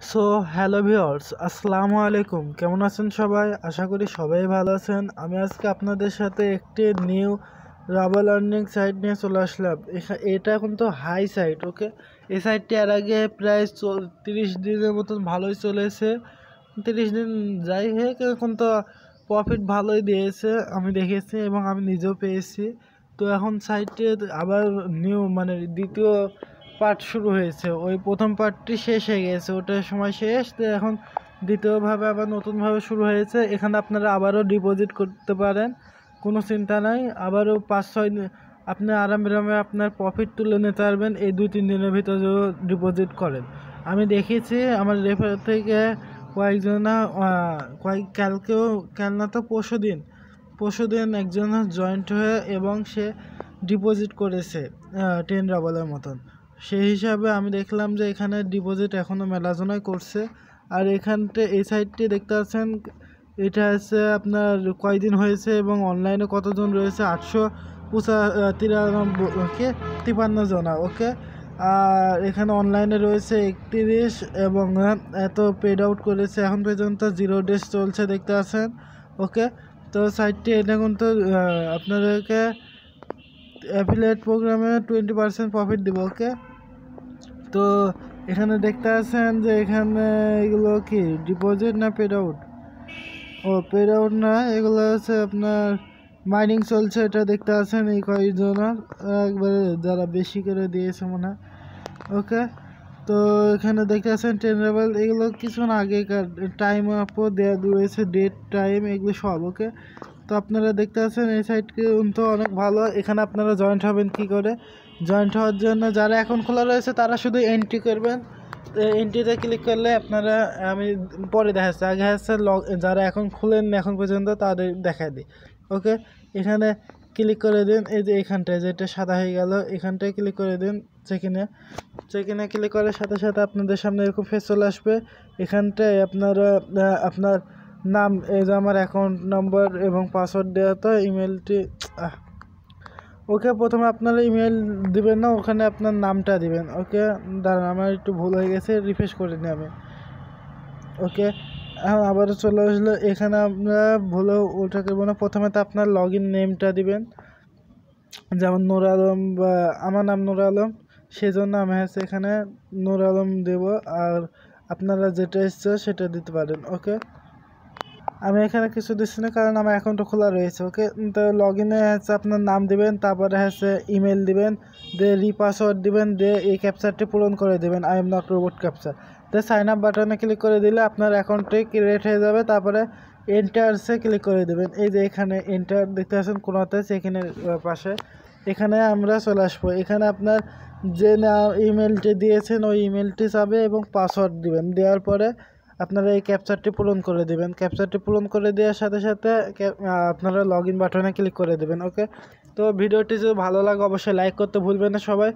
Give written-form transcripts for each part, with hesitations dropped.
So hello viewers, আসসালামু আলাইকুম। কেমন আছেন সবাই? আশা করি সবাই ভালো আছেন। আমি আজকে আপনাদের সাথে একটি নিউ রাবার লার্নিং সাইট নিয়ে চলে আসলাম। এটা কিন্তু হাই সাইট, ওকে। এই সাইটটি এর আগে প্রায় 30 দিনের মতন ভালোই চলেছে। 30 দিন যাই হোক, এখন তো প্রফিট ভালোই দিয়েছে, আমি দেখেছি এবং আমি নিজেও পেয়েছি। তো এখন সাইটটি আবার নিউ মানে দ্বিতীয় পার্ট শুরু হয়েছে। ওই প্রথম পার্টটি শেষ হয়ে গেছে, ওটার সময় শেষ। তো এখন দ্বিতীয়ভাবে আবার নতুনভাবে শুরু হয়েছে। এখানে আপনারা আবারও ডিপোজিট করতে পারেন, কোনো চিন্তা নাই। আবারও 5-6 আপনি আরামে আপনার প্রফিট তুলে নিতে পারবেন এই 2-3 দিনের ভিতরে ডিপোজিট করেন। আমি দেখেছি আমার রেফার থেকে কয়েকজনা কাল না তো পরশুদিন একজন জয়েন্ট হয়ে এবং সে ডিপোজিট করেছে 10 রাবালের মতন। সেই হিসাবে আমি দেখলাম যে এখানে ডিপোজিট এখনও মেলাজনাই করছে। আর এই সাইটটি দেখতে পাচ্ছেন, এটা হচ্ছে আপনার কয়দিন হয়েছে এবং অনলাইনে কতজন রয়েছে, 853 জনা, ওকে। আর এখানে অনলাইনে রয়েছে 31 এবং এত পেড আউট করেছে এখন পর্যন্ত 0 ডেজ চলছে, দেখতে পাচ্ছেন, ওকে। তো সাইটটি এটা কিন্তু আপনাদেরকে অ্যাফিলিয়েট প্রোগ্রামে 20% প্রফিট দিব, ওকে। তো এখানে দেখতে পাচ্ছেন যে এখানে এগুলো কি ডিপোজিট না পেড আউট? পেড আউট না, এগুলো হচ্ছে আপনার মাইনিং চলছে। এটা দেখতে পাচ্ছেন এই কয়েকজনের একবারে যারা বেশি করে দিয়েছে মনে হয়, ওকে। তো এখানে দেখতে পাচ্ছেন 10 লেভেল, এগুলো কিছুক্ষণ আগেকার টাইম আপও দেওয়া রয়েছে, ডেট টাইম এগুলো সব, ওকে। তো আপনারা দেখতে পাচ্ছেন এই সাইট কিন্তু অনেক ভালো। এখানে আপনারা জয়েন্ট হবেন কি করে? জয়েন্ট হওয়ার জন্য যারা এখন খোলা রয়েছে তারা শুধু এন্ট্রি করবেন। এন্ট্রিতে ক্লিক করলে আপনারা, আমি পরে দেখাচ্ছি, আগে হচ্ছে যারা এখন খুলেন এখন পর্যন্ত তাদের দেখায় দিই, ওকে। এখানে ক্লিক করে দিন, এই যে এখানটায় যেটা সাদা হয়ে গেল এখানটায় ক্লিক করে দিন। চেক ইনে ক্লিক করার সাথে সাথে আপনাদের সামনে এরকম ফেস চলে আসবে। এখানটায় আপনারা আপনার নাম, এই যে আমার অ্যাকাউন্ট নম্বর এবং পাসওয়ার্ড দেওয়া, তো ইমেলটি ওকে। প্রথমে আপনারা ইমেল দিবেন না, ওখানে আপনার নামটা দিবেন, ওকে। দাঁড়ান, আমার একটু ভুল হয়ে গেছে, রিফ্রেশ করে নিই আমি, ওকে। এখন আবারও চলে আসলো। এখানে আমরা ভুলেও ওটা করবো না। প্রথমে তো আপনার লগ ইন নেমটা দিবেন, যেমন নূর আলম, বা আমার নাম নূর আলম, সেই জন্য আমি হচ্ছে এখানে নূর আলম দেব। আর আপনারা যেটা ইচ্ছে সেটা দিতে পারেন, ওকে। আমি এখানে কিছু দিচ্ছি না কারণ আমার অ্যাকাউন্টটা খোলা রয়েছে, ওকে। তো লগ ইনে হচ্ছে আপনার নাম দিবেন, তারপরে হচ্ছে ইমেল দিবেন, দিয়ে রিপাসওয়ার্ড দিবেন, দিয়ে এই ক্যাপচারটি পূরণ করে দেবেন, I am not robot capture. দিয়ে সাইন আপ বাটনে ক্লিক করে দিলে আপনার অ্যাকাউন্টটি ক্রিয়েট হয়ে যাবে। তারপরে এন্টারসে ক্লিক করে দেবেন, এই যে এখানে এন্টার দেখতে পাচ্ছেন কোনোতে চেকিনের পাশে, এখানে আমরা চলে আসবো। এখানে আপনার যে ইমেলটি দিয়েছেন ওই ইমেলটি যাবে এবং পাসওয়ার্ড দিবেন। দেওয়ার পরে আপনারা এই ক্যাপচারটি পূরণ করে দেবেন। ক্যাপচারটি পূরণ করে দেওয়ার সাথে সাথে আপনারা লগ ইন বাটনে ক্লিক করে দেবেন, ওকে। তো ভিডিওটি যদি ভালো লাগে অবশ্যই লাইক করতে ভুলবেন না সবাই,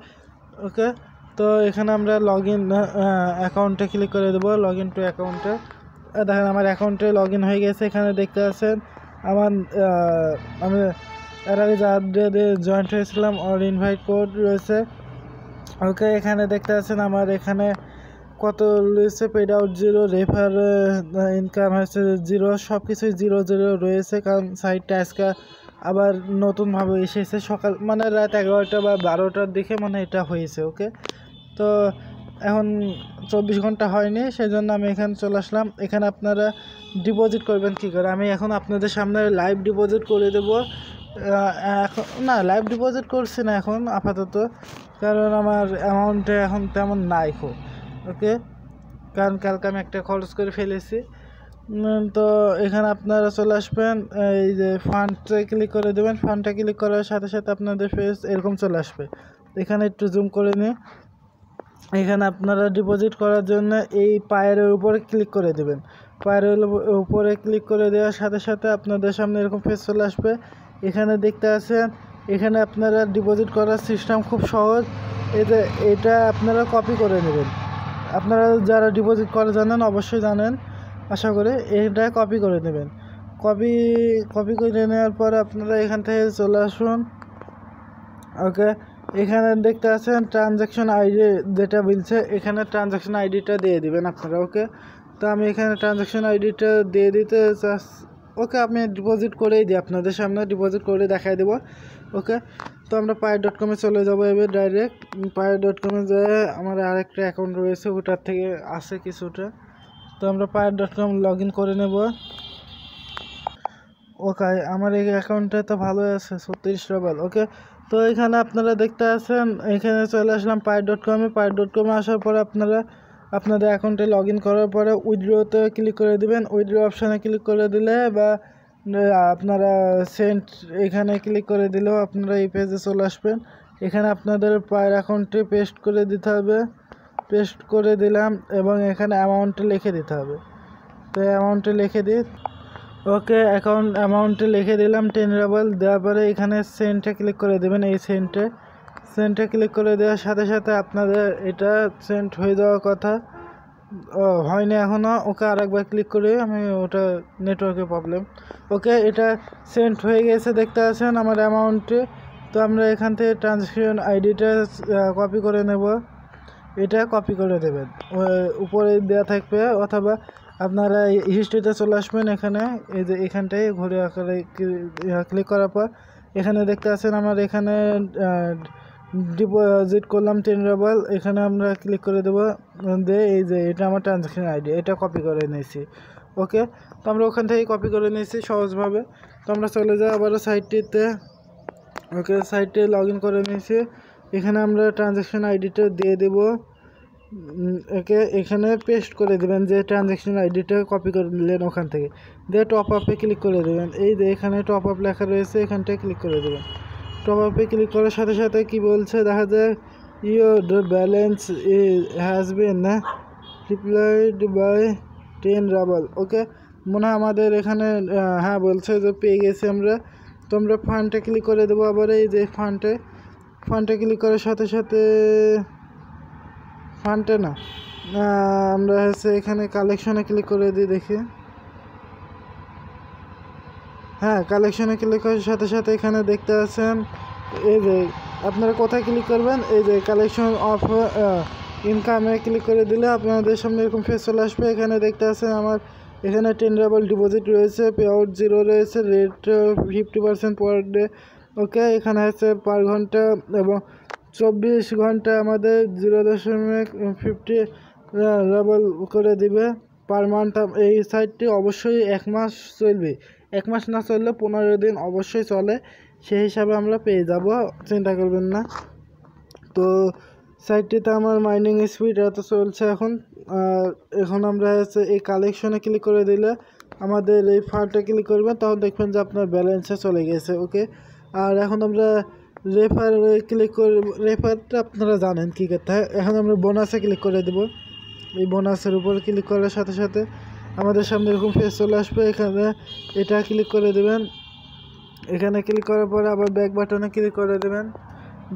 ওকে। তো এখানে আমরা লগ ইন অ্যাকাউন্টে ক্লিক করে দেবো, লগ ইন টু অ্যাকাউন্টে। দেখেন আমার অ্যাকাউন্টে লগ ইন হয়ে গেছে। এখানে দেখতে পাচ্ছেন আমার আমি এর আগে যাদের জয়েন্ট হয়েছিলাম ওর ইনভাইট কোড রয়েছে, ওকে। এখানে দেখতে পাচ্ছেন আমার এখানে কত রয়েছে, পেড আউট 0, রেফার ইনকাম হচ্ছে 0, সব কিছুই 0 রয়েছে। কারণ সাইটটা আজকে আবার নতুনভাবে এসেছে, সকাল মানে রাত 11টা বা 12টার দিকে মানে এটা হয়েছে, ওকে। তো এখন 24 ঘন্টা হয়নি, সেই জন্য আমি এখানে চলে আসলাম। এখানে আপনারা ডিপোজিট করবেন কী করে, আমি এখন আপনাদের সামনে লাইভ ডিপোজিট করে দেবো। এখন না, লাইভ ডিপোজিট করছি না এখন আপাতত, কারণ আমার অ্যামাউন্টে এখন তেমন নাই খুব, ওকে। কারণ কালকে আমি একটা খরচ করে ফেলেছি। তো এখানে আপনারা চলে আসবেন, এই যে ফান্ডে ক্লিক করে দেবেন। ফান্ডটা ক্লিক করার সাথে সাথে আপনাদের ফেস এরকম চলে আসবে। এখানে একটু জুম করে নিয়ে এখানে আপনারা ডিপোজিট করার জন্য এই পায়ের উপরে ক্লিক করে দেবেন। পায়ের উপরে ক্লিক করে দেওয়ার সাথে সাথে আপনাদের সামনে এরকম ফেস চলে আসবে। এখানে দেখতে আছেন, এখানে আপনারা ডিপোজিট করার সিস্টেম খুব সহজ। এটা আপনারা কপি করে নেবেন। আপনারা যারা ডিপোজিট করা জানেন অবশ্যই জানেন, আশা করি। এটা কপি করে নেবেন। কপি করে নেওয়ার পরে আপনারা এখান থেকে চলে আসুন, ওকে। এখানে দেখতে আছেন ট্রানজ্যাকশন আইডি যেটা বলছে, এখানে ট্রানজ্যাকশন আইডিটা দিয়ে দিবেন আপনারা। ওকে, তো আমি এখানে ট্রানজ্যাকশন আইডিটা দিয়ে দিতে ওকে, আমি ডিপোজিট করেই দিই আপনাদের সামনে, ডিপোজিট করে দেখাই দেবো। ওকে, তো আমরা পায়ার.com-এ চলে যাবো এবার ডাইরেক্ট। পায়ার.com-এ যেয়ে আমার আরেকটা অ্যাকাউন্ট রয়েছে, ওটার থেকে আসে কিছুটা। তো আমরা পায়ার.com লগ ইন করে নেব। ওকে, আমার এই অ্যাকাউন্টটা তো ভালোই আছে 36 ডবল। ওকে, তো এখানে আপনারা দেখতে আছেন, এখানে চলে আসলাম পায়ার.com-এ। পায়ার.com-এ আসার পরে আপনারা আপনাদের অ্যাকাউন্টে লগ ইন করার পরে উইথড্রোতে ক্লিক করে দিবেন। উইথড্রো অপশানে ক্লিক করে দিলে বা আপনারা সেন্ট এখানে ক্লিক করে দিলেও আপনারা এই পেজে চলে আসবেন। এখানে আপনাদের পায়ের অ্যাকাউন্টে পেস্ট করে দিতে হবে। পেস্ট করে দিলাম এবং এখানে অ্যামাউন্টে লিখে দিতে হবে। তো অ্যামাউন্টে লিখে দিই। ওকে, অ্যামাউন্টে লিখে দিলাম 10 রাবল। দেওয়ার পরে এখানে সেন্টে ক্লিক করে দেবেন। এই সেন্টে ক্লিক করে দেওয়ার সাথে সাথে আপনাদের এটা সেন্ট হয়ে যাওয়ার কথা। হয়নি এখনও। ওকে, আরেকবার ক্লিক করে আমি ওটা নেটওয়ার্কের প্রবলেম। ওকে, এটা সেন্ট হয়ে গেছে দেখতে আছেন আমার অ্যামাউন্টে। তো আমরা এখান থেকে ট্রানজ্যাকশন আইডিটা কপি করে নেব। এটা কপি করে দেবেন, উপরে দেওয়া থাকবে, অথবা আপনারা হিস্ট্রিতে চলে আসবেন। এখানে এই যে এখানটায় ঘুরে আকারে ক্লিক করার পর এখানে দেখতে আছেন আমার এখানে ডিপোজিট করলাম 10 রাবল। এখানে আমরা ক্লিক করে দেবো। এই যে এটা আমার ট্রানজ্যাকশন আইডি, এটা কপি করে নিয়েছি। ওকে, তো আমরা ওখান থেকে কপি করে নিয়েছি সহজভাবে। তো আমরা চলে যাই আবারও সাইটটিতে। ওকে, সাইটে লগ ইন করে নিয়েছি। এখানে আমরা ট্রানজ্যাকশন আইডিটা দিয়ে দেবো। ওকে, এখানে পেস্ট করে দেবেন যে ট্রানজ্যাকশন আইডিটা কপি করে নিলেন ওখান থেকে। দিয়ে টপ আপে ক্লিক করে দেবেন। এই যে এখানে টপ আপ লেখা রয়েছে, এখানটায় ক্লিক করে দেবেন। টপ আপে ক্লিক করার সাথে সাথে কি বলছে দেখা যায়, your balance has been replied by 10 rouble. Okay, মনে হয় আমাদের এখানে হ্যাঁ বলছে যে পেয়ে গেছি আমরা। তো আমরা ফান্ডে ক্লিক করে দেবো আবার। এই যে ফান্ডে ক্লিক করার সাথে সাথে ফান্ডে না, আমরা হচ্ছে এখানে কালেকশনে ক্লিক করে দিই দেখি। হ্যাঁ, কালেকশনে ক্লিক করার সাথে সাথে এখানে দেখতে আছেন এই যে আপনারা কোথায় ক্লিক করবেন, এই যে কালেকশন অফ ইনকামে ক্লিক করে দিলে আপনাদের সামনে এরকম ফেস চলে আসবে। এখানে দেখতে আছেন আমার এখানে 10 রাবল ডিপোজিট রয়েছে, পে আউট 0 রয়েছে, রেট 50% পার ডে। ওকে, এখানে আছে পার ঘন্টা এবং 24 ঘন্টা আমাদের 0.50 রাবল করে দিবে পার মান্থ। এই সাইটটি অবশ্যই 1 মাস চলবে, 1 মাস না চললে 15 দিন অবশ্যই চলে, সেই হিসাবে আমরা পেয়ে যাব, চিন্তা করবেন না। তো সাইটটিতে আমার মাইনিং স্পিড এত চলছে এখন। এখন আমরা হচ্ছে এই কালেকশনে ক্লিক করে দিলে আমাদের এই ফান্ডে ক্লিক করবেন, তখন দেখবেন যে আপনার ব্যালেন্সে চলে গেছে। ওকে, আর এখন আমরা রেফারে ক্লিক করে, রেফারটা আপনারা জানেন কী করতে হয়। এখন আমরা বোনাসে ক্লিক করে দেব। এই বোনাসের উপর ক্লিক করার সাথে সাথে আমাদের সামনে এরকম পেজ চলে আসবে। এখানে এটা ক্লিক করে দেবেন। এখানে ক্লিক করার পরে আবার ব্যাক বাটনে ক্লিক করে দেবেন।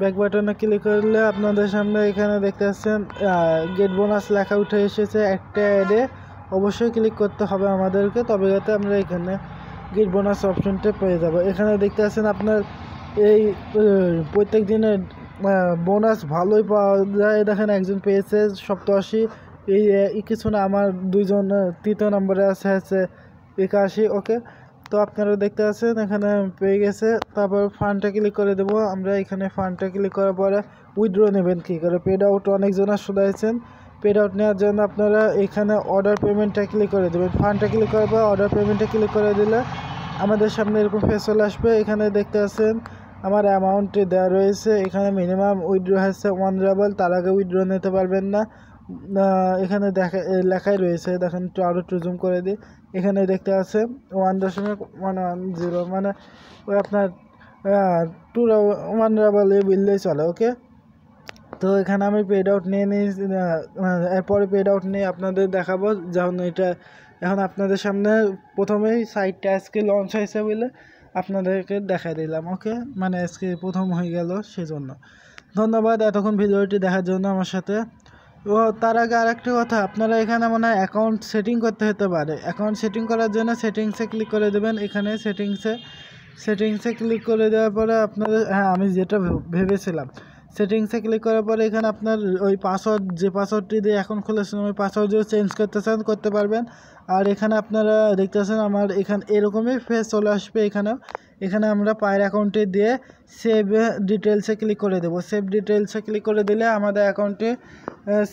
ব্যাক বাটনে ক্লিক করলে আপনাদের সামনে এখানে দেখতে পাচ্ছেন গেট বোনাস লেখা উঠে এসেছে। একটা অ্যাডে অবশ্যই ক্লিক করতে হবে আমাদেরকে, তবে যাতে আমরা এখানে গেট বোনাস অপশনটা পেয়ে যাব। এখানে দেখতে পাচ্ছেন আপনার এই প্রত্যেক দিনের বোনাস ভালোই পাওয়া যায়। দেখেন একজন পেয়েছে 87, এই কিছু না, আমার দুইজন তৃতীয় নম্বরে আছে 81। ওকে, তো আপনারা দেখতে পাচ্ছেন এখানে পেয়ে গেছে। তারপর ফান্ডটা ক্লিক করে দেবো আমরা। এখানে ফান্ডটা ক্লিক করার পরে উইথড্র নেবেন কী করে, পেড আউট অনেকজন শুধাইছেন। পেড আউট নেওয়ার জন্য আপনারা এখানে অর্ডার পেমেন্টটা ক্লিক করে দেবেন। ফান্ডটা ক্লিক করার পর অর্ডার পেমেন্টে ক্লিক করে দিলে আমাদের সামনে এরকম ফেস চলে আসবে। এখানে দেখতে পাচ্ছেন আমার অ্যামাউন্টটি দেওয়া রয়েছে। এখানে মিনিমাম উইথড্র হচ্ছে 1 রাবল, তার আগে উইথড্র নিতে পারবেন না। এখানে লেখাই রয়েছে, দেখেন একটু জুম করে দিই। এখানে দেখতে আছে 1.110, মানে ওই আপনার 1 রাবল বিললেই চলে। ওকে, তো এখানে আমি পেড আউট নিয়ে নিই। এরপরে পেড আউট নিয়ে আপনাদের দেখাবো। যখন এটা এখন আপনাদের সামনে প্রথমেই সাইটটা আজকে লঞ্চ হয়েছে বলে আপনাদেরকে দেখাই দিলাম। ওকে, মানে আজকে প্রথম হয়ে গেল, সেজন্য ধন্যবাদ এতক্ষণ ভিডিওটি দেখার জন্য আমার সাথে। ও তার আগে আরেকটি কথা, আপনারা এখানে মনে হয় অ্যাকাউন্ট সেটিং করতে হতে পারে। অ্যাকাউন্ট সেটিং করার জন্য সেটিংসে ক্লিক করে দেবেন। এখানে সেটিংসে ক্লিক করে দেওয়ার পরে আপনাদের, হ্যাঁ আমি যেটা ভেবেছিলাম সেটিংসে ক্লিক করার পরে এখানে আপনার ওই পাসওয়ার্ড, যে পাসওয়ার্ডটি দিয়ে এখন খুলেছেন ওই পাসওয়ার্ড যদি চেঞ্জ করতে চান করতে পারবেন। আর এখানে আপনারা দেখতেছেন আমার এখানে এরকমই ফেস চলে আসবে। এখানে আমরা পায়ের অ্যাকাউন্টে দিয়ে সেভ ডিটেলসে ক্লিক করে দেবো। সেভ ডিটেলসে ক্লিক করে দিলে আমাদের অ্যাকাউন্টে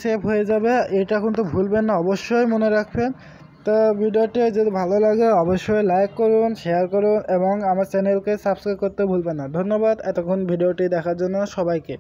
সেভ হয়ে যাবে। এটা কিন্তু ভুলবেন না, অবশ্যই মনে রাখবেন। তো ভিডিওটি যদি ভালো লাগে অবশ্যই লাইক করুন, শেয়ার করুন এবং আমার চ্যানেলকে সাবস্ক্রাইব করতে ভুলবেন না। ধন্যবাদ এতক্ষণ ভিডিওটি দেখার জন্য সবাইকে।